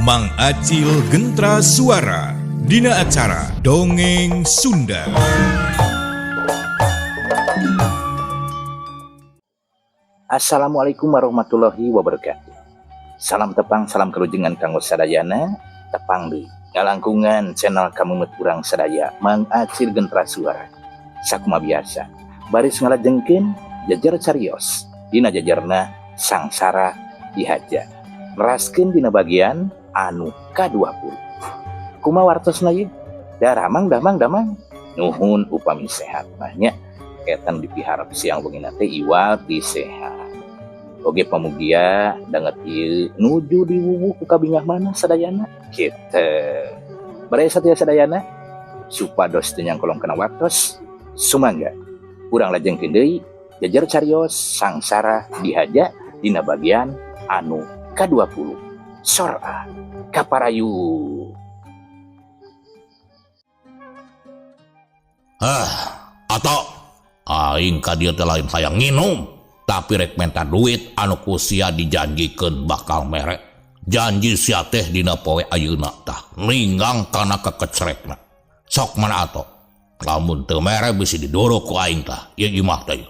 Mang Acil Gentra Suara dina acara Dongeng Sunda. Assalamualaikum warahmatullahi wabarakatuh. Salam tepang, salam kerujengan kanggo sadayana. Tepang deui ngalangkungan channel kamu meturang sadaya Mang Acil Gentra Suara. Sakuma biasa baris ngalajengkeun jajar carios dina jajarna sangsara dihaja. Neraskeun dina bagian anu ka-20. Kumaha wartosna ieu? Damang nuhun upami sehat mahnya ketan dipiharap siang begina teh iwal di sehat. Oge pamugia danget ieu nuju diwuwuh ku kabingah mana sadayana kitu. Baraya satya sadayana supados teu nyangkolong kana waktos sumangga urang lajengkeun deui jajar carios sangsara dihaja dina bagian anu ka-20 Sora Kaparayu. Atau aing ka dieu teh lain hayang nginum, tapi rek menta duit anu ku sia dijanjikeun bakal merek. Janji sia teh dina poe ayeuna tah ninggang kana kekecrekna. Sok mana atoh? Lamun teu mere bisi didoro ku aing tah, ieu imah teh.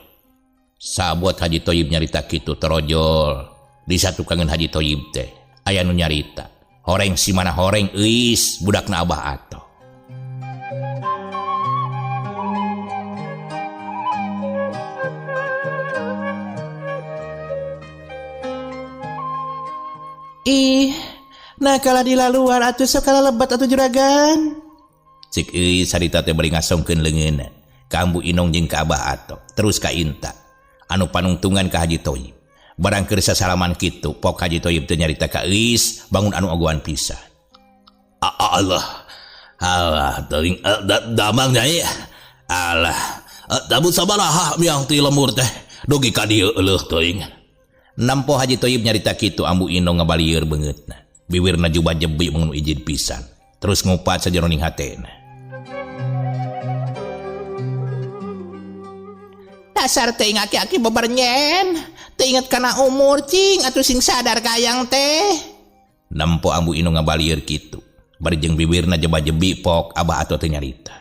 Sabuat Haji Toyib nyarita kitu terojol. Di satukangeun Haji Toyib teh aya nu nyarita. Horeng si mana horeng euis budakna Abah Ato. Nah kala dilaluan atuh sok kala lebat atuh juragan. Cik euis harita teh bari ngasongkeun leungeunna ka Ambu Inong jeung ka Abah Ato, terus ka Inta anu panungtungan ka Haji Toyib. Barang keur sasalaman kitu pok Haji Toyib teh nyarita ka euis bangun anu ogohan pisan. Allah teuing damang nyai. Allah tabut sabaraha miang ti lemur teh dugi ka dieu eueuh teuing. Nampo Haji Toyib nyarita kitu Ambu Inong ngabalieur beungeutna. Bibirna juba jebi mengun ijin pisan. Terus ngupat sajeroning hatena. Dasar teuing aki-aki bebarnyen. Teu inget kana umur cing atuh sing sadar kayang teh. Nampo Ambu Inong ngabalieur kitu. Bari jeung bibirna jeba-jebi pok Abah Ato teh nyarita.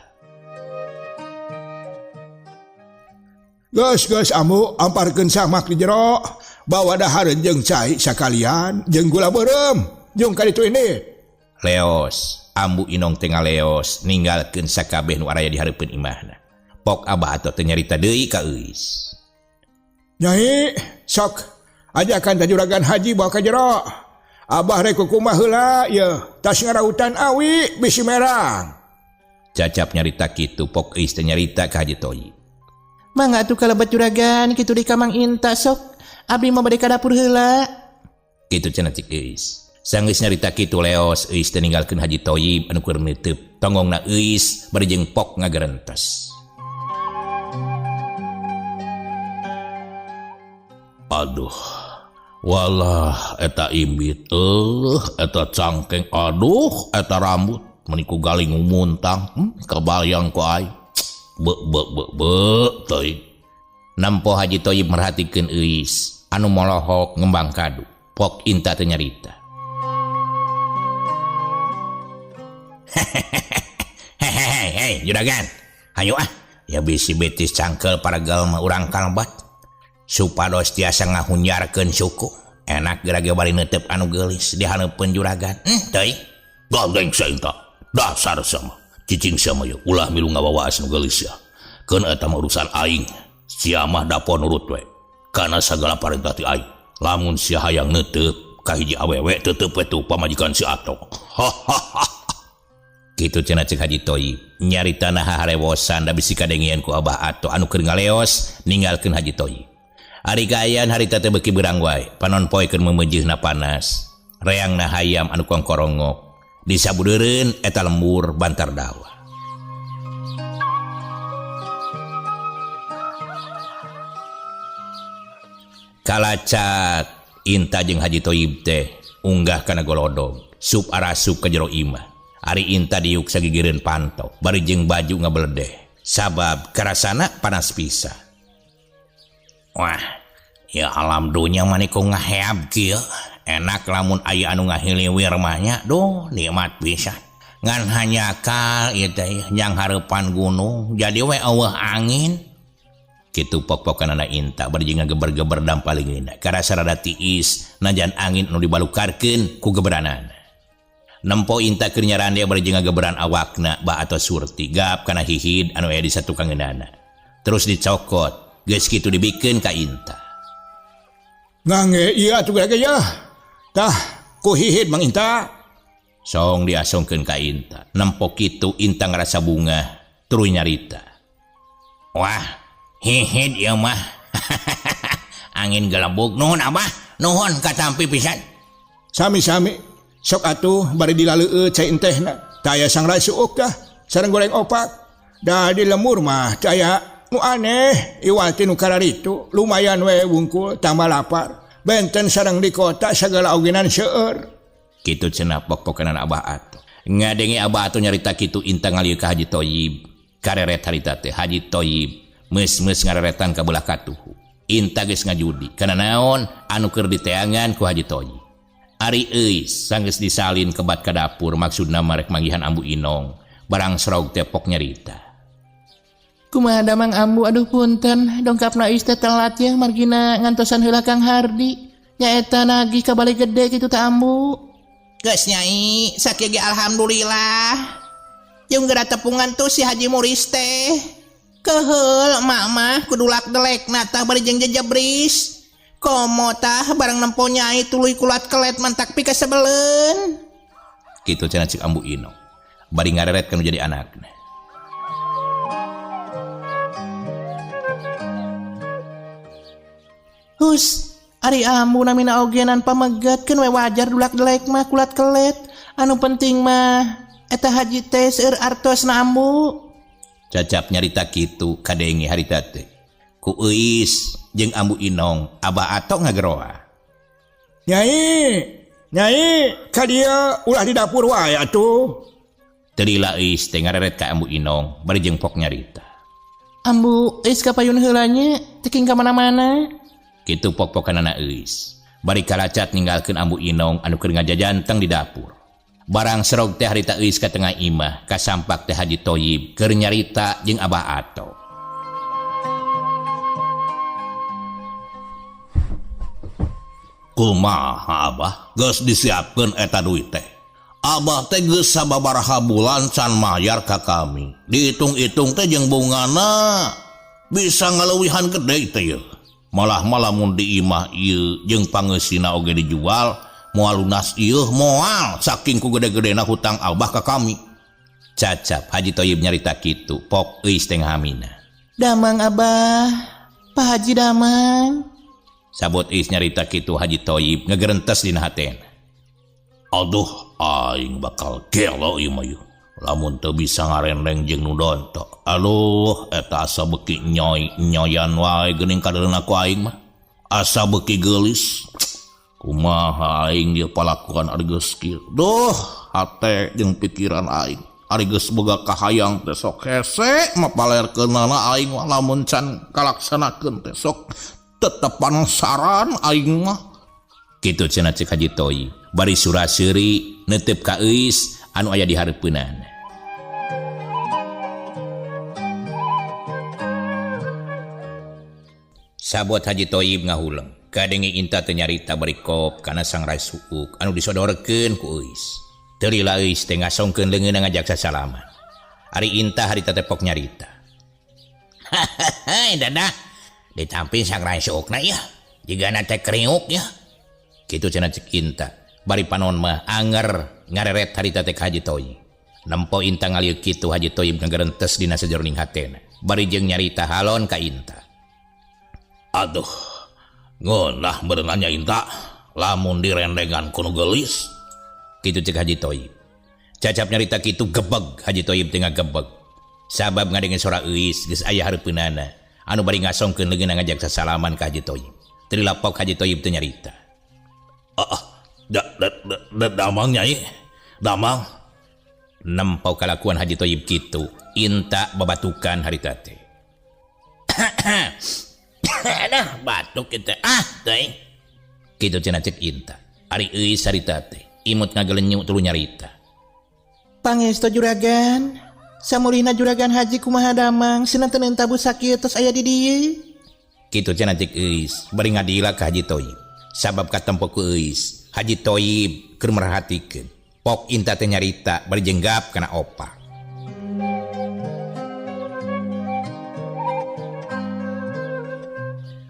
Geus Ambu amparkeun samak di jero. Bawa dahareun jeung cai sakalian jeung gula beureum jeung ka ditu ini. Leos, Ambu Inong teh ngaleos ninggalkeun sakabeh nu araya di hareupeun imahna. Pok Abah Ato teh nyarita deui ka euis. Nyai, sok ajakan ka juragan haji bawa ka jero. Abah rek kumaha heula ieu, tas ngarautan awi bisi merang. Cacap nyarita kitu pok euis teh nyarita ka Haji Toyib. Mangga atuh kalebat juragan kitu di Kamang Inta sok. Abdi mah bade ka dapur heula. Kitu cenah cik euis. Sanggeus nyarita kitu leos euis teh ninggalkeun Haji Toyib anu keur neuteup. Tongongna euis bari jeung pok ngagerentos. Aduh, walah eta imbit, eta cangkeng, aduh, eta rambut, meniku galing umuntang, kebayang ku ai, teuing. Nampo Haji Toyib merhatikeun euis, anu molohok ngembang kadu, pok Inta teh nyarita. Hei, juragan, hayu ya bisi betis cangkel paragal mah urang kalbat. Supados tiasa ngahunyarkeun suku enak gerage bari neuteup anu geulis di haneupeun juragan teuing gandeng sainta dasar sama cicing sama ya ulah milu ngabawaas anu geulis ya keun eta mah urusan aing sia mah dapo nurut we kana sagala parentah ti aing lamun sia hayang neuteup ka hiji awewe teuteub we tu pamajikan si Ato. Kitu cenah cek Haji Toyib nyaritana harewosan da bisi kadengian ku Abah Ato anu keur ngaleos ninggalkeun Haji Toyib. Ari gayan harita teh beuki beurang wae panon poekeun memeujeuhna panas reangna hayam anu kongkorongok disabudeureun eta lembur bantar dawa. Kalacak Inta jeung Haji Toyib teh unggah kana golodog sup arasup ka jero imah. Ari Inta diuk sagigireun panto bari jeung baju ngabeledeh sabab karasana panas pisan. Wah, ya alam dunia maniku ngaheab kieu. enak lamun aya anu ngahiliwir mahnya duh nikmat pisan ngan hanya kal ieu teh yang harepan gunung jadi we eueuh angin kitu pok-pokanana Inta bari jeung ngageber-geber dampalingeunna karasa rada tiis najan angin anu dibalukarkeun ku geberanana nempo Inta keur nyarande bari jeung ngageberan awakna ba atau surti gap kana hihid anu aya di satukangeunana terus dicokot geus kitu dibikeun ka Inta Ngange iya atuh ge ya. Tah ku hihid Mang Inta. Song diasongkeun ka Inta. Nempo kitu Inta ngarasa bunga, tuluy nyarita. Wah, hihid ieu mah. Angin gelembug nuhun Abah, nuhun katampi pisan. Sami-sami. Sok atuh bari dilaleueut cai entehna. Taya sang rasuuk dah sareng goreng opak. Da di lemur mah caya nu aneh iwati nu kararitu lumayan we wungkul tambah lapar benten sareng di kota sagala ogenan seueur kitu cenah pok-pokenan Abah atuh ngadenge Abah atuh nyarita kitu Inta ngalieu ka Haji Toyib kareret harita teh Haji Toyib meus-meus ngareretan ka belah katuhu Inta geus ngajudi kana naon anu keur diteangan ku Haji Toyib ari eus sanggeus disalin kebat ka dapur maksudna marek manggihan Ambu Inong barang serog teh pok nyarita Kumaha damang ambu aduh punten dongkapna ieu teh telat ya margina ngantosan heula Kang Hardi nyaeta nagih ka Balai Gede kitu teh ambu geus nyai sakieu ge alhamdulillah jeung geura tepungan tuh si Haji Muris teh keheul emak mah kudu lak-delekna tah bari jeung jejebris komo tah barang nempo nyai tuluy kulat kelet mantak pi ka sebeleun kitu cenah cik Ambu Inong bari ngareret kanu jadi anakna Hus, ari ambu namina ogenan pamegat kan we wajar dulak delek mah kulat kelet. Anu penting mah eta haji teh seueur artosna ambu. Cacap nyarita kitu kadenge harita teh. Ku Euis jeung Ambu Inong Abah atok ngageroa. Nyai, ka dieu ulah di dapur wae atuh. Teu lila Euis teh ngareret ka Ambu Inong bari jeung pok nyarita. Ambu Euis ka payun heula nya, teu ka mana-mana. Kitu pok-pokanana Euis. Bari kalacat ninggalkeun Ambu Inong anu keur ngajajanteng di dapur. Barang serog teh harita Euis ka tengah imah, kasampak teh Haji Toyib keur nyarita jeung Abah Ato. Kumaha Abah? Geus disiapkeun eta duit teh. Abah teh geus sababaraha bulan can mayar ka kami. Dihitung-hitung teh jeung bungana bisa ngaleuwihan gede teh yeuh. Malah lamun di imah ieu jeung pangeusina oge dijual moal lunas ieu moal saking ku gede-gedena hutang Abah ka kami. Cacap Haji Toyib nyarita kitu pok Euis teh ngahamina. Damang Abah, Pak Haji damang. Sabot Euis nyarita kitu Haji Toyib ngegerentes dina hatena. Aduh aing bakal gelo ieu mah. Lamun teu bisa ngarendeng jeung nu dontok. Aduh eta asa beuki nyoyan wae geuning kadeurna ku aing mah. Asa beuki geulis. Kumaha aing dieu palakuan ari geus kieu. Duh, hate jeung pikiran aing. Ari geus boga kahayang teh sok hese mapalerkeunana aing mah lamun can kalaksanakeun teh sok tetepan saran aing mah. Kitu cenah cek Haji Toyib. Bari sura-seuri neuteup ka Euis anu aya di hareupeunana. Sabot Haji Toyib ngahuleng kadenge Inta teu nyarita bari kop kana sang rasuuk anu disodorkeun ku Euis. Teu lila Euis teh ngasongkeun leungeunna ngajak sasalaman. Ari Inta harita teh pok nyarita. Hahaha, dadah. Ditampi sang rasuukna ya. Jigana teh kriuk ya. Kitu cenah cek Inta. Bari panon mah anger ngareret harita teh ka Haji Toyib. Nempo Inta ngalieu kitu Haji Toyib ngagerentes dina sajroning hatena. Bari jeung nyarita halon ka Inta. Aduh, ngeunah berenanya Inta, lamun direndengan kuno gelis. Kitu cek Haji Toyib. Cacap nyarita kitu gebeg Haji Toyib teh ngagebeg. Sabab ngadenge suara Euis geus aya hareupeunana. Anu bari ngasongkeun leungeunna ngajak sasalaman ka Haji Toyib. Teu lapok Haji Toyib teh nyarita. Damang nyai, damang. Nempau kalakuan Haji Toyib kitu, Inta babatukan harita teh. Aduh, batuk kita. Teuing. Kitu cenah cek Inta. Ari euy sarita teh imut ngagelenyuk tuluy nyarita. Pangestu juragan, samulihna juragan haji kumaha damang sinten tabu sakieu tos aya di dieu. Kitu cenah cek eus bari ngadila ka Haji Toyib. Sabab katempo ku eus Haji Toyib keur merhatikeun. Pok inta teh nyarita bari jenggap kana opak.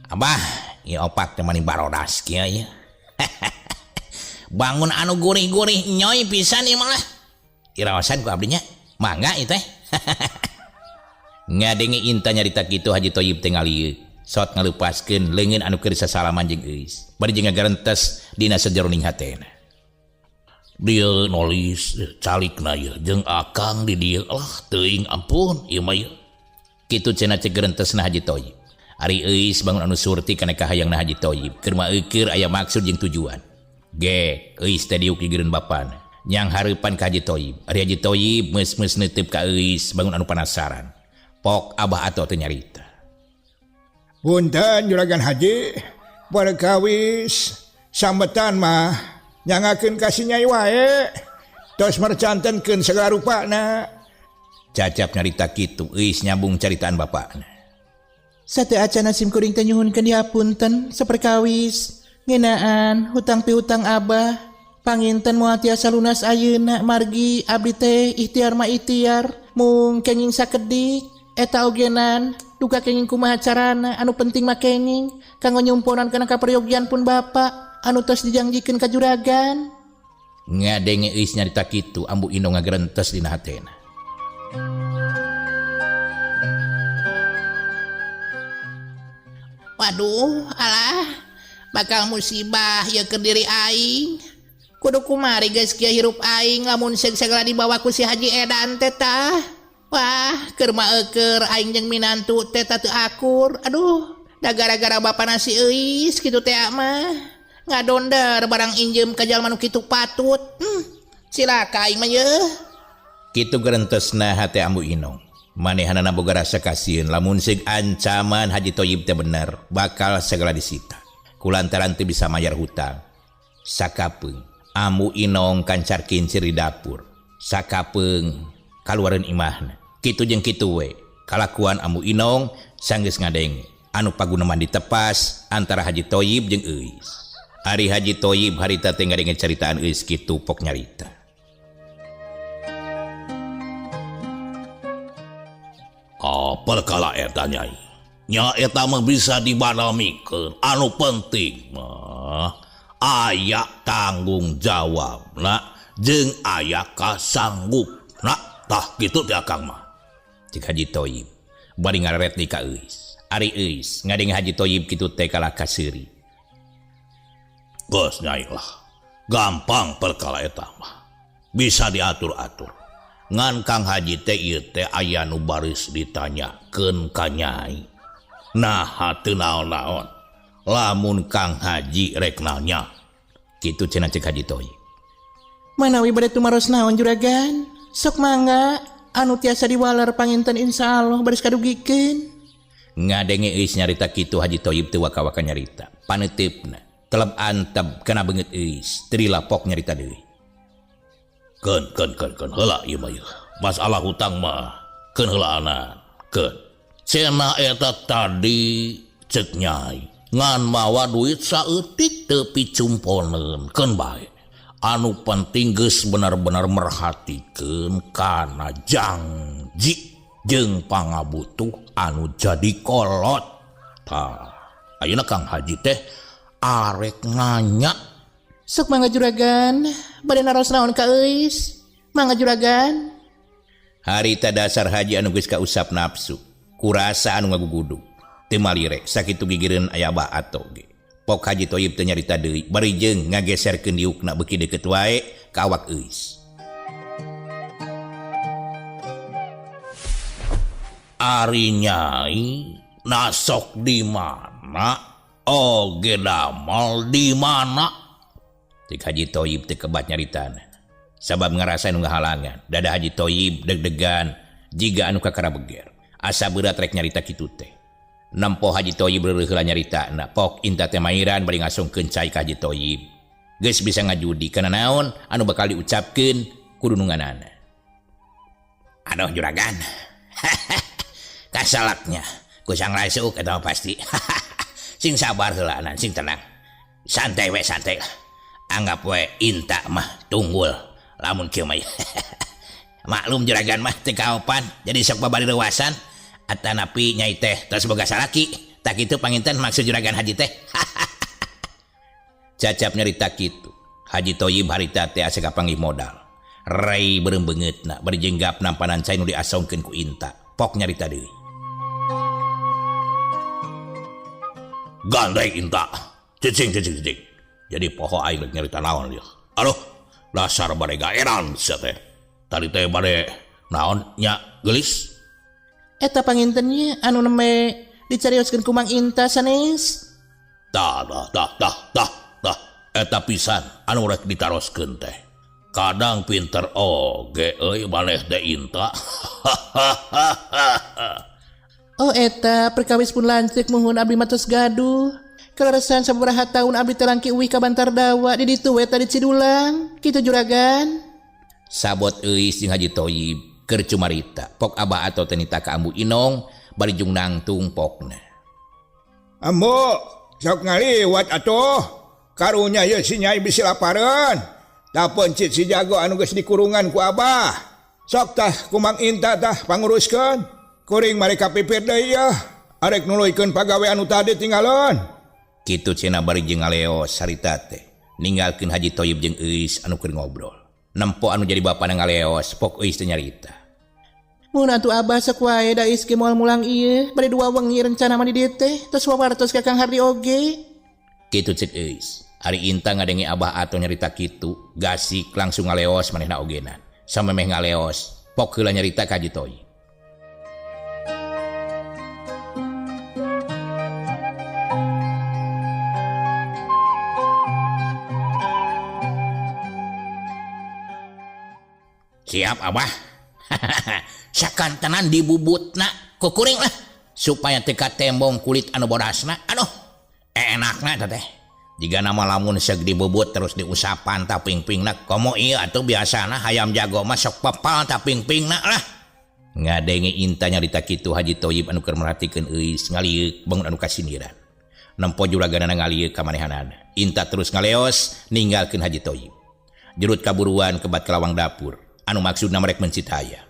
Abah, ieu opak teh mani barodas kieu ya. Bangun anu gurih-gurih nyoy pisan ieu mah. Iraosan ku abdi nya. Mangga ieu teh. Ngadenge inta nyarita kitu Haji Toyib teh ngalieu. Sot ngalupaskeun leungeun anu keur sasalaman jeung eus. Bari jeung ngagarentes dina sajeroning hatena. Dia nulis calikna ya jeung akang di dieu lah teuing ampun ieu mah. Kitu cenah cek gerentesna Haji Toyib. Ari eus bangun anu surti kana kahayangna Haji Toyib keur maeukeur aya maksud jeung tujuan. Ge, eus teh diuk digeureun bapana. Nyang hareupan ka Haji Toyib. Ari Haji Toyib meus-meus neuteup ka eus bangun anu penasaran. Pok Abah ato teh nyarita. Punten juragan haji, berkawis sambetan mah nyangakeun ka si Nyai wae. Tos mercantenkeun segala rupana. Cacap nyarita kitu eus nyambung caritaan bapakna. Sate acan sim kuring teh nyuhunkeun dihapunten saperkawis ngeunaan hutang piutang Abah. Panginten moal tiasa lunas ayeuna margi abdi teh ikhtiar mah ikhtiar mung kenging sakedik eta ogenan duka kenging kumaha carana anu penting mah kenging kanggo nyumponan kana kaperyogian pun Bapak anu tos dijanjikeun ka juragan. Ngadenge eus nyarita kitu ambu Ino ngagerentes dina hatena. Waduh, alah, bakal musibah ya ke diri aing. Kudu kumari geus kieu hirup aing lamun segala dibawa ku si Haji Edan teh tah. Wah, keur maeukeur aing jeung minantu teh teu akur. Aduh, da gara-gara bapa nasi euis kitu teh mah. Ngadonder barang injem ka jalma nu kitu patut. Cilaka aing mah yeuh. Kitu gerentesna hate ambu Ino. Manehanana boga rasa kasieun lamun seug ancaman Haji Toyib teh bener bakal segala disita. Kulantaran teu bisa mayar hutang. Sakapeung ambu Inong kancar kincir di dapur. Sakapeung kaluareun imahna. Kitu jeung kitu we. Kalakuan ambu Inong sanggeus ngadenge anu paguneman ditepas antara Haji Toyib jeung euis. Ari Haji Toyib harita teh ngadenge caritaan euis kitu pok nyarita. Perkala eta Nyai. Nya eta mah bisa dibanamikeun. Anu penting mah aya tanggung jawabna jeung aya kasanggupna. Tah kitu teh Akang mah. Cik Haji Toyib bari ngareret di ka euis. Ari euis ngadenge Haji Toyib kitu teh kalah kaseuri. Geus Nyai lah. Gampang perkala eta mah. Bisa diatur-atur. Ngan Kang Haji teh ieu teh aya nu baris ditanyakeun ka Nyai. Nah, teu naon-naon. Lamun Kang Haji rek nanya. Kitu cenah cek Haji Toyib. Manawi bade tumaros naon juragan? Sok mangga anu tiasa diwaler panginten insyaallah baris kadugikeun. Ngadenge euis nyarita kitu Haji Toyib teu waka-waka nyarita. Paneuteupeuna teleb antep kana beungeut euis, teu dilapok nyarita deui. Keun heula ieu mah. Masalah hutang mah keun heulaanan. Keun. Cenah eta tadi cek Nyai ngan mawa duit saeutik teu picumponeun keun bae. Anu penting geus bener-bener merhatikeun kana janji jeung pangabutuh anu jadi kolot. Tah, ayeuna Kang Haji teh arek nanya. Sok mangga juragan, bade naros naon ka euis? Mangga juragan. Harita dasar haji anu geus kausap nafsu, kurasa anu ngagugudug. Teu malire sakitu gigireun aya Abah ato ge. Pok Haji Toyib teh nyarita deui, bari jeung ngageserkeun diukna beuki deukeut wae ka awak euis. Ari Nyai nasok di mana? Oge damel di mana? Cik Haji Toyib teh kebat nyaritana. Sabab ngarasa anu ngahalangan. Dada Haji Toyib deg-degan jiga anu kakara beger. Asa berat rek nyarita kitu teh. Nempo Haji Toyib reureuh heula nyaritana. Pok inta teh mairan bari ngasongkeun cai ka Haji Toyib. Geus bisa ngajudi kana naon anu bakal diucapkeun ku dununganana. Aduh juragan. Kasalaknya kusang rasuk eta pasti. Sing sabar heula nan sing tenang. Santai we santai lah. Anggap we Inta mah tunggul lamun kieu mah. Maklum juragan mah teu kaopan jadi sok babari lewasan atanapi nyai teh tos boga salaki. Tak kitu panginten maksud juragan Haji teh. Cacap nyarita kitu. Haji Toyib harita teh asa kapanggih modal. Rai beureum beungeutna bari jenggap nampanan cai nu diasongkeun ku Inta. Pok nyarita deui. Gandeng Inta. Cicing. Jadi poho aing rek nyarita naon dia. Aduh, dasar bade gaeran sia teh. Tadi teh bade naon nya geulis. Eta pangintennya anu neme dicarioskeun ku Mang Inta sanes. Dah. Eta pisan anu rek ditaroskeun teh. Kadang pinter oge euy maneh teh Inta. Oh eta perkawis pun lanceuk muhun abdi matos gaduh. Kaleresan sabaraha taun abdi teh langki uwih ka Bantar Dawa di ditu we tadi Cidulang. Kitu juragan. Sabot euis jeung Haji Toyib keur cumarita. Pok Abah atau tenita ka Ambu Inong bari jung nangtung pokna. Ambo, sok ngaliwat atuh. Karunya ye si Nyai bisi lapareun. Dapeun cit si jago anu geus dikurungan ku Abah. Sok tah ku Mang Inta tah panguruskeun. Kuring mari kapipir deui ya. Arek nuluykeun pagawe anu tadi tinggalon. Kitu cenah bari jeung ngaleos harita teh. Ninggalkeun Haji Toyib jeung euis anu keur ngobrol. Nempo anu jadi bapana ngaleos pok euis teh nyarita. Mun atuh Abah sok wae da ieu moal mulang ieu bari 2 wengi rencana mah di dieu teh tos wawartos ka Kang Hardi oge. Kitu cek euis. Ari Inta ngadengi Abah atau nyarita kitu, gasik langsung ngaleos manehna ogenan. Samemeh ngaleos, pok heula nyarita ka Haji Toyib. Siap Abah. Sakantenan dibubutna kukuring lah supaya teka tembong kulit anu borasna. Aduh, enakna eta teh. Jika nama lamun seug dibubut terus diusapan ta pingpingna komo ieu atuh biasana hayam jago mah sok pepal ta pingpingna lah. Ngadengi Inta nyarita kitu Haji Toyib anu keur merhatikeun euis ngalieuq bangun anu kasindiran. Nempo juraganana ngalieuq ka manehanana. Inta terus ngaleos ninggalkeun Haji Toyib. Jurut kaburuan kebat ke lawang dapur anu maksudna merek mencitaya.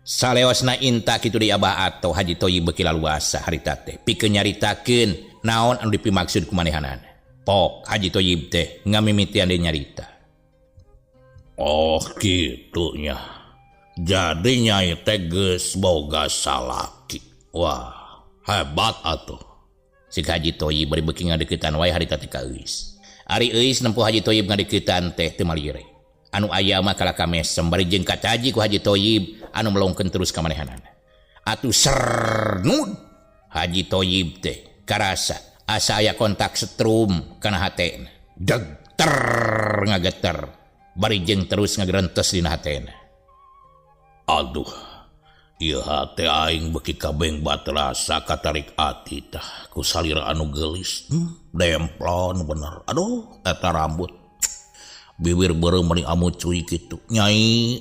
Saleosna Inta kitu di Abah atau Haji Toyib beuki laluasa harita teh pikeun nyaritakeun naon anu dipimaksud ku manehanana. Pok Haji Toyib teh ngamimitian deui nyarita. Oh kitu nya. Jadi Nyai teh geus boga salaki. Wah, hebat atuh. Si Haji Toyib bari beuki ngadeuketan wae harita teh ka euis. Ari euis nempuh Haji Toyib ngadeuketan teh teu malire. Anu aya mah kalaka mesem bari jeung kataji ku Haji Toyib anu melongkeun terus ka manehanana. Atuh sernud Haji Toyib teh karasa asa aya kontak setrum kana hatena. Deg ter ngageter bari jeung terus ngagrentes dina hatena. Aduh, ieu hate aing beuki kabeng baterasa katarik ati tah ku salira anu geulis. Demplon bener. Aduh, eta rambut. Bibir beureum meuring amu cuy kitu. Nyai,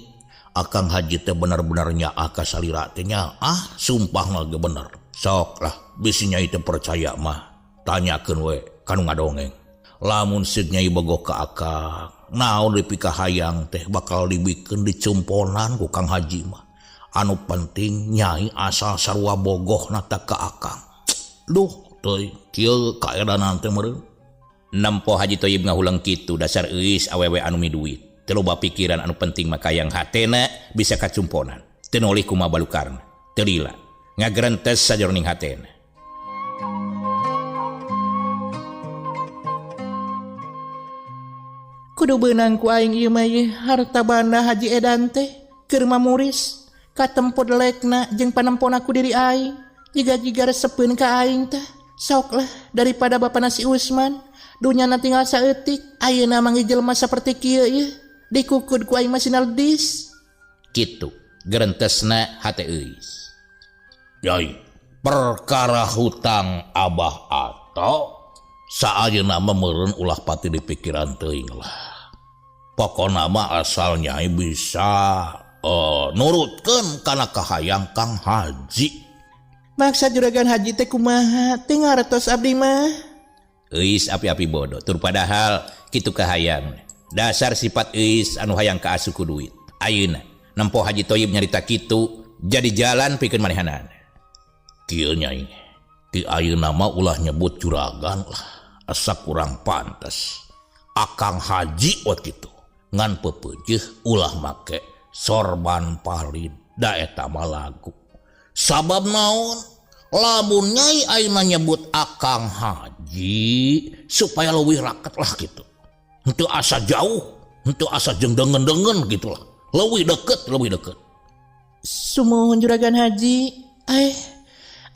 Akang Haji teh bener-bener nyaah ka salira teh nyaah, sumpah ge bener. Sok lah, bisi Nyai teh percaya mah. Tanyakeun we kanu ngadongeng. Lamun seug Nyai bogoh ka Akang, naon deui kahayang teh bakal dibikeun dicumponan ku Kang Haji mah. Anu penting Nyai asal sarua bogohna teh ka Akang. Duh, teuy kieu kaedanan teh meureun. Nempo Haji Toyib ngahulang kitu dasar euis awewe anu miduit. Teu loba pikiran anu penting makayang hatena bisa kacumponan. Teu nolih kumaha balukarna. Teu lila. Ngagrentes sajroning hatena. Kudu beunang ku aing ieu mah ye harta banda Haji Edan teh keur mamuris katempod lekna jeung panempona ku diri aing. Jiga-jiga resepeun ka aing teh sok lah daripada bapana si Usman. Dunyana tinggal saeutik, ayeuna manggi jelema saperti kieu ye dikukud ku aing masinal dis. Kitu, gerentesna hate euis. Nyai, perkara hutang Abah Ato Saayeuna mah meureun ulah pati dipikiran teuing lah. Pokona mah asal Nyai bisa nurutkeun kana kahayang Kang Haji. Maksa juragan haji teh kumaha? Teu ngartos abdi mah. Eis api-api bodoh tur padahal kitu kahayang. Dasar sifat eis anu hayang kaasuh ku duit. Ayeuna nempo Haji Thoyib nyarita kitu jadi jalan pikeun manehanana. Kieu Nyai, ti ayeuna mah ulah nyebut juragan lah, asa kurang pantes. Akang Haji waktu itu ngan pepeujeuh ulah make sorban palid da eta mah lagu. Sabab naon? Lamun Nyai ayeuna nyebut Akang Haji supaya leuwih raket lah gitu. Henteu asa jauh, henteu asa jeung dengen-dengen gitu lah. Leuwih deket. Sumuhun juragan haji.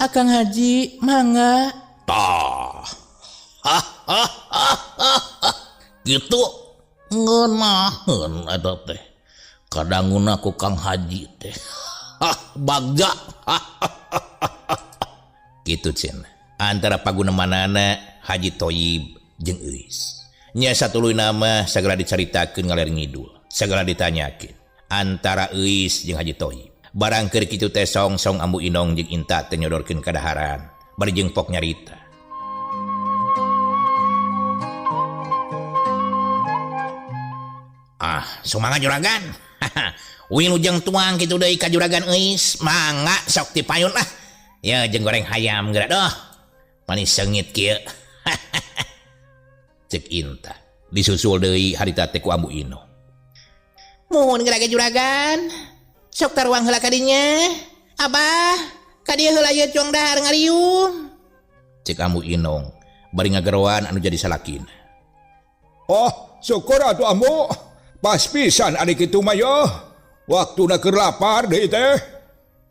Akang Haji mangga. Tah. Gitu ngeunaheun eta teh. Kadanguna ku Kang Haji teh. Bagja. Kitu cenah. Antara pagunemanana Haji Thoyib jeung Eis. Nya satuluy nama sagala dicaritakeun ngaler ngidul. Sagala ditanyakeun antara Eis jeung Haji Thoyib. Barang keur kitu teh song-song Ambu Inong jeung Inta teh nyodorkeun kadaharan. Bari jeung pok nyarita. Sumangga juragan. Wilujeng tuang kitu deui ka juragan Eis. Mangga sok dipayun lah. Ya jeung goreng hayam geura doh. Manis seungit kieu. Cek Inta. Disusul deui harita teh ku Ambu Inong. Muhun geura ge juragan. Sok taruang heula ka dinya. Abah, ka dieu heula ye cuang dahar ngariung. Cek Ambu Inong bari ngageroan anu jadi salakina. Oh, syukur atuh Ambu. Pas pisan ari kitu mah yo. Waktuna keur lapar deui teh.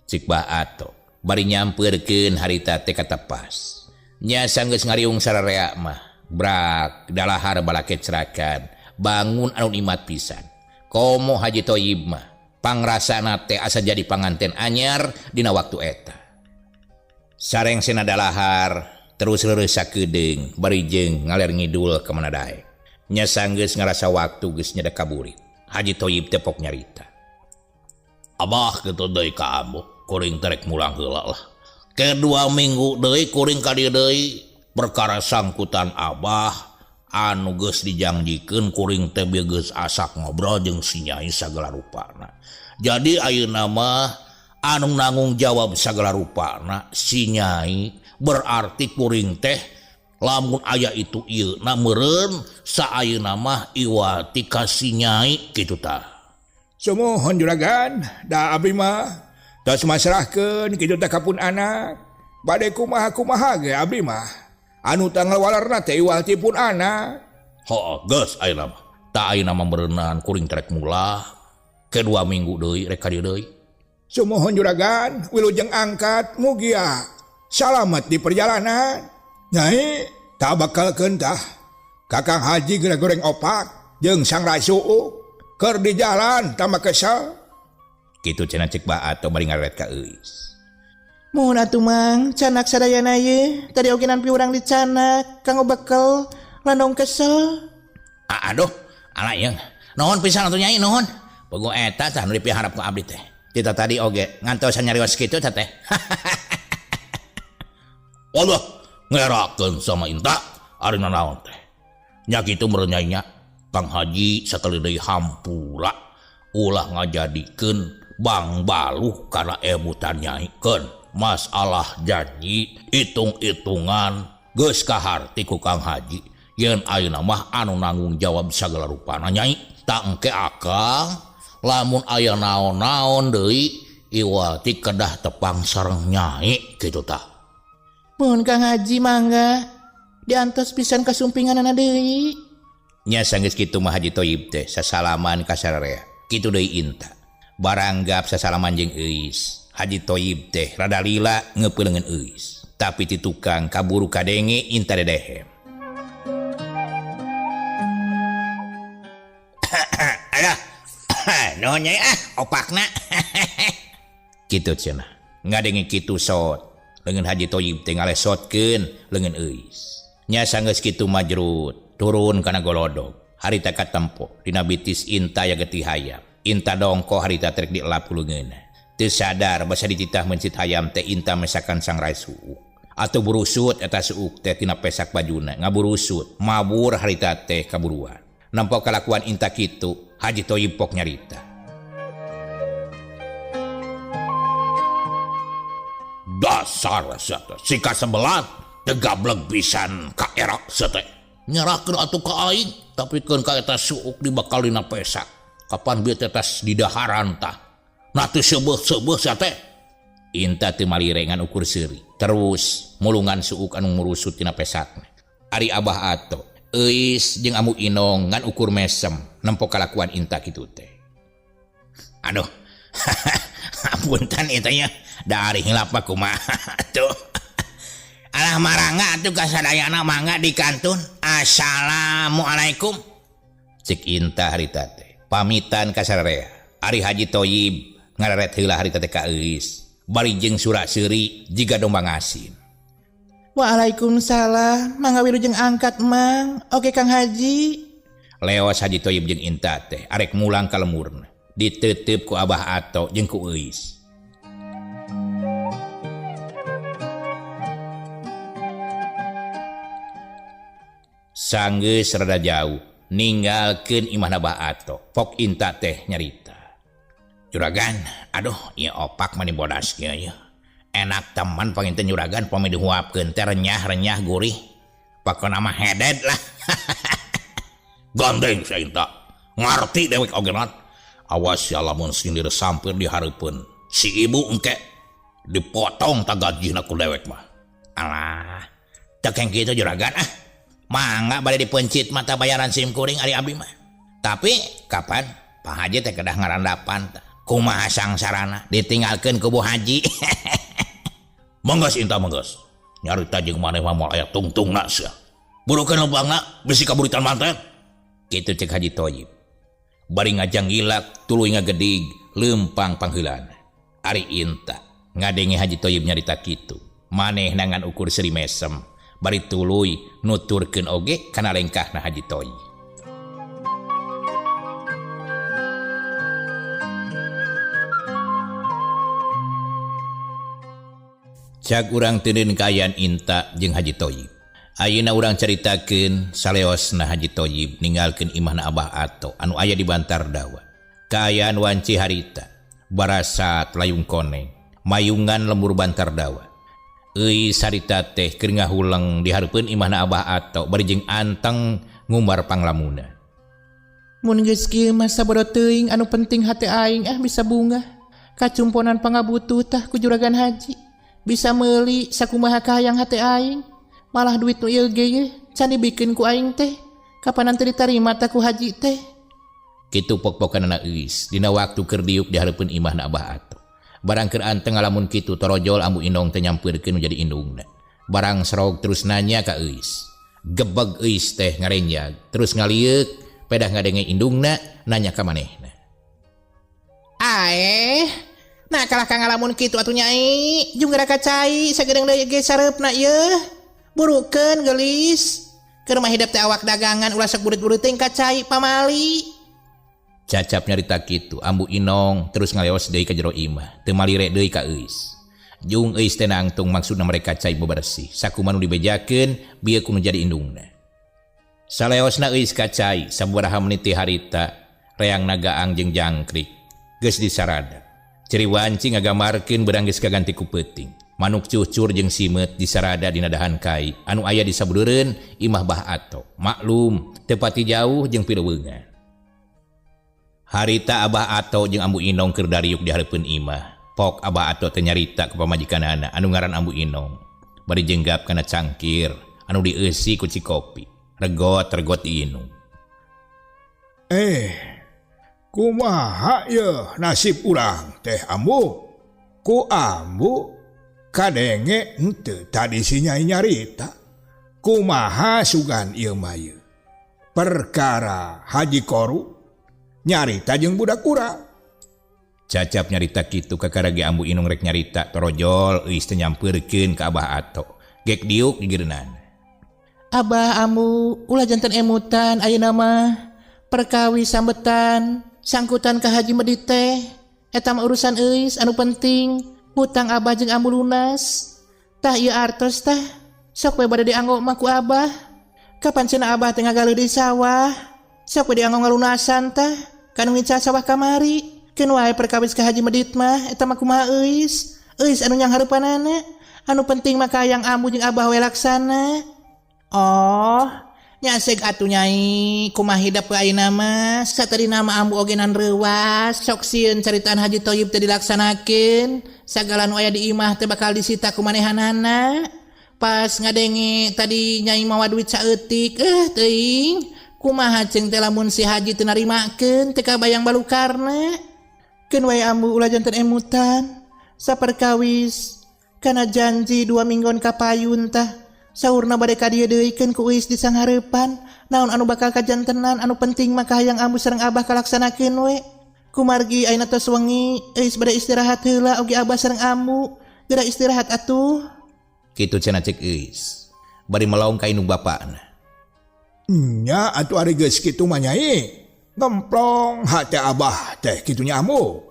Cik Baato bari nyampeurkeun harita teh ka tepas. Nya sanggeus ngariung sararea mah brak dalahar balaket cerakan bangun anu nikmat pisan. Komo Haji Thoyib mah pangrasana teh asa jadi panganten anyar dina waktu eta. Sarengsena dalahar terus leureus sakedeung bari jeung ngaler ngidul ka mana daek. Nya sanggeus ngarasa waktu geus nyedek kaburit. Haji Thoyib teh pok nyarita. Abah kitu deui ka Ambu, kuring terek mulang heula lah. Ke 2 minggu deui kuring ka dieu deui perkara sangkutan Abah anu geus dijangjikeun kuring teh geus asak ngobrol jeung si Nyai sagala rupana. Jadi ayeuna mah anu nanggung jawab sagala rupana si Nyai, berarti kuring teh lamun aya itu ieu na meureun saayeuna mah iwati ka si Nyai kitu tah. Sumuhun juragan, da abdi mah tos masrahkeun kitu teh ka pun anak. Bade kumaha ge abdi mah. Anu tanggal walarna teh iwati pun anak. Heuh, geus ayeuna mah. Tah ayeuna mah meureunan kuring terek mulah. Ke 2 minggu deui rek ka dieu deui. Sumuhun juragan, wilujeng angkat mugia salamet di perjalanan. Nyai, tak bakalkeun tah. Kakang Haji geura goreng opak jeung sang rasuuk keur di jalan tambah kesel. Kitu cenah Cik Baato bari ngaret ka Eis. Muhun atuh Mang, canak sadayana ye. Tadi ogenan pi urang dicanak, kanggo bekel landong kesel. Aduh, alayeng. Nuhun pisan atuh Nyai nuhun. Pugu eta tah nu dipiharap ku abdi teh. Kita tadi oge ngantosan nyarios kitu teh teh. Allah, ngerakeun sama Inta ari naon teh. Nya kitu meureun Nyai nya. Kang Haji sakali deui hampura ulah ngajadikeun Bang Baluh kana ebutan Nyai-keun. Masalah janji hitung-hitungan geus kaharti ku Kang Haji. Yen ayeuna mah anu nanggung jawab sagala rupana Nyai. Tak engke akang lamun aya naon-naon deui iwati kedah tepang sareng Nyai kitu tah. Muhun Kang Haji mangga diantos pisan kasumpinganana deui. Nya sanggeus kitu mah Haji Thoyib teh sasalaman ka sararea. Kitu deui Inta. Baranggap sasalaman jeung Eis. Haji Thoyib teh rada lila ngeupeuleukeun Eis. Tapi ti tukang kaburu kadenge Inta dedehem. Alah. Nuhun Nyai opakna. Kitu cenah. Ngadenge kitu sot. Leungeun Haji Thoyib teh ngalesotkeun leungeun Eis. Nya sanggeus kitu majrut turun kana golodog harita katempo dina bitis Inta ya getih hayam. Inta dongko harita trek dielap ku leungeunna. Teu sadar basa dititah mencit hayam teh Inta mesakan sang rai suuk. Atuh burusut eta suuk teh tina pesak bajuna ngaburusut mabur harita teh kaburuan. Nampo kalakuan Inta kitu Haji Thoyib pok nyarita. Dasar sate si kasebelat tegableg pisan ka erak sate nyerahkeun atuh ka aing tapi keun ka eta suuk dibakal dina pesak kapan bieu tetes di daharan tah nah teu seubeuh-seubeuh sate. Inta teu malire ngan ukur seuri terus mulungan suuk anu ngurusut tina pesakna. Ari Abah Ato euis jeung Ambu Inong ngan ukur mesem nempo kalakuan Inta kitu teh. Aduh apunten eta nya dari hilap kumaha tuh. Alah marangga atuh kasadayana mangga di kantun. Assalamualaikum. Cik Inta harita teh pamitan ka sararea. Ari Haji Thoyib ngareret heula harita teh ka euis. Bari jeung surak seuri jiga domba ngasin. Waalaikumsalam. Mangga wilujeng angkat Mang. Oke Kang Haji. Leos Haji Thoyib jeung Inta teh arek mulang ka lemurna. Diteuteup ku Abah Ato jeung ku euis. Sanggeus rada jauh ninggalkeun imahna Abah Ato pok Inta teh nyarita. Juragan, aduh ieu opak mah dibodaskeun ieu. Enak teman panginten juragan pami dihuapkeun teh renyah-renyah gurih. Pakona mah hedet lah. Gandeng si Inta ngarti dewek ogenan. Awas ya lamun sindir sampir dihareupeun si ibu engke dipotong tagajihna ku dewek mah. Alah, teu keng kitu juragan ah. Mangga bade dipencit mata bayaran sim kuring ari abdi mah. Tapi kapan Pak Haji teh kedah ngarandapan kumaha sangsarana ditinggalkeun ku Bu Haji. Manggas Inta manggas. Nyarita jeung maneh mah moal aya tungtungna sia. Burukeun lobangna bisi kaburitan manten. Kitu cek Haji Thoyib. Bari ngajang gilak tuluy ngagedig leumpang pangheulana. Ari Inta ngadenge Haji Thoyib nyarita kitu. Maneh nangan ukur seuri mesem. Bari tuluy nuturkeun oge kana lengkahna Haji Thoyib. Cak urang teuneun kaayaan Inta jeung Haji Thoyib. Ayeuna urang caritakeun saleosna Haji Thoyib ninggalkeun imahna Abah Ato anu aya di Bantar Dawa. Kaayaan wanci harita barasat layung koneng mayungan lembur Bantar Dawa. Euis harita teh keur ngahuleng di hareupeun imahna Abah Ato bari jeung anteng ngumbar panglamuna. Mun geus kieu mah sabada teuing anu penting hate aing bisa bunga. Kacumponan pangabutuh tah ku juragan Haji. Bisa meuli sakumaha kahayang hate aing. Malah duit nu ieu ge can dibikeun ku aing teh. Kapanan teu ditarima tah ku Haji teh. Kitu pok-pokanna euis dina waktu keur diuk di hareupeun imahna Abah Ato. Barang keur anteng ngalamun kitu torojol Ambu Inong teh nyampeurkeun jadi indungna. Barang serog terus nanya ka euis. Gebeg euis teh ngarenjag terus ngalieuk pedah ngadenge indungna nanya ka manehna. Nah kalah ka ngalamun kitu atuh Nyai. Jeung gara kacai sagedeung deui ge sareupna ieu. Burukeun geulis. Keur mah hidup teh awak dagangan ulah sok burit-burit teh kacai pamali. Cacap nyarita kitu Ambu Inong terus ngaleos deui ka jero imah teu malire deui ka euis. Jung euis teh nangtung maksudna mereka cai bebersih sakumaha nu dibejakeun bieu kudu jadi indungna. Saleosna euis ka cai sabaraha menit ti harita reang nagaang jeung jangkrik geus disarada. Ciri wanci ngagamarkeun beurang geus kaganti ku peuting. Manuk cucur jeung simet disarada dina dahan kai anu aya di sabudeureun imah Bah Ato. Maklum teu pati jauh jeung pireweungan. Harita Abah Ato jeung Ambu Inong keur dariuk di hareupeun imah. Pok Abah Ato teh nyarita ka pamajikanana anu ngaran Ambu Inong. Bari jenggap kana cangkir anu dieusi ku cikopi. Regot-regot inung. Kumaha ye nasib urang teh Ambu? Ku Ambu kadenge henteu tadi si Nyai nyarita. Kumaha sugan ieu mah ye? Perkara Haji Koru nyarita jeung budak urang. Cacap nyarita kitu kakarage Ambu Inong rek nyarita torojol euis teh nyampeurkeun ka Abah Ato. Gek diuk di geureunana. Abah ambu ulah jantan emutan ayeuna mah perkawi sambetan sangkutan ka haji medit teh eta mah urusan euis anu penting hutang abah jeung ambu lunas tah ieu artos tah sok we bade dianggo mah ku abah kapan cenah abah teh ngagaleud di sawah sok we dianggo ngalunasan tah kanu ngica sawah kamari keun wae perkawis ka haji medit mah eta mah kumaha euis anu nyang hareupanana anu penting mah kayang ambu jeung abah we laksana. Oh, nyaseg atuh nyai kumaha hidap ke ayeuna mah sateudeui nama ambu ogenan reuwas sok sieun caritaan Haji Thoyib teh dilaksanakeun sagala nu aya di imah teh bakal disita ku manehanana pas ngadenge tadi nyai mawa duit saeutik teuing kumaha ceung teh lamun si Haji teu narimakeun teu kabayang balukarna keun wae ambu ulah janten emutan saperkawis kana janji 2 minggon ka payun tah saurna bade ka dieu deuykeun ku euis di sanghareupan naon anu bakal kajantenan anu penting mah kahayang ambu sareng abah kalaksanakeun we kumargi ayeuna tos wengi euis bade istirahat heula oge abah sareng ambu geura istirahat atuh kitu cenah cek euis bari melaong ka indung bapana. Nya atuh ari geus kitu mah nyai gemplong hate abah teh kitu nya ambu.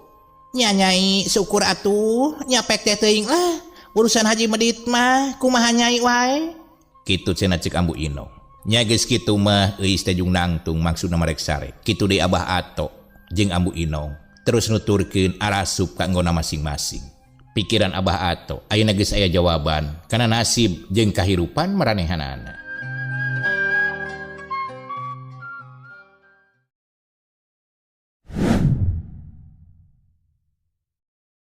Nya nyai syukur atuh nyapek teh teuing lah urusan haji medit mah kumaha nyai wae Kitu cenah cek ambu Inong. Nya geus kitu mah euis teh jung nangtung maksudna marek sare. Kitu deui abah Ato jeung ambu Inong terus nuturkeun arasup ka anggona masing-masing. Pikiran abah Ato ayeuna geus aya jawaban kana nasib jeung kahirupan maranehanana.